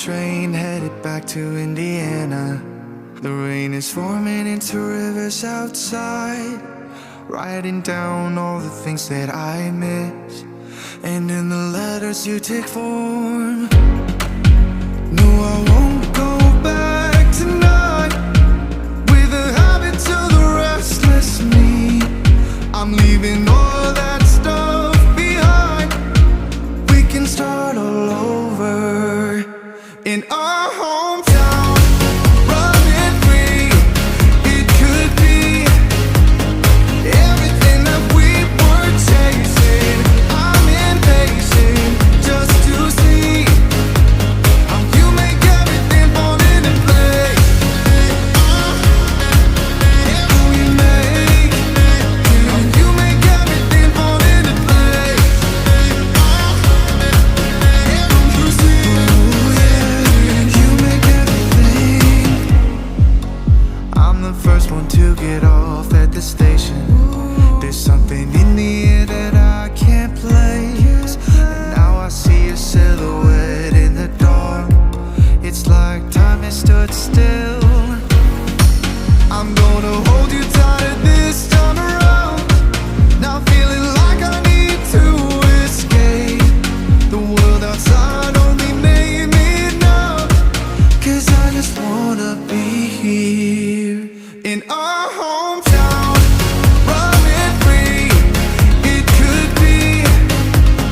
train headed back to Indiana. The rain is forming into rivers outside, writing down all the things that I miss, and in the letters you take form. No, I won't go back tonight with a habit to the restless me. I'm leaving all that stuff behind. We can start all over in our hometown, running free. It could be everything that we were chasing. I'm impatient just to see how you make everything fall into place. How you make everything fall into place. You see, you make everything. I'm the first one to get off at the station. There's something in the air that I can't place, and now I see a silhouette in the dark. It's like time has stood still. I'm gonna hold you tight.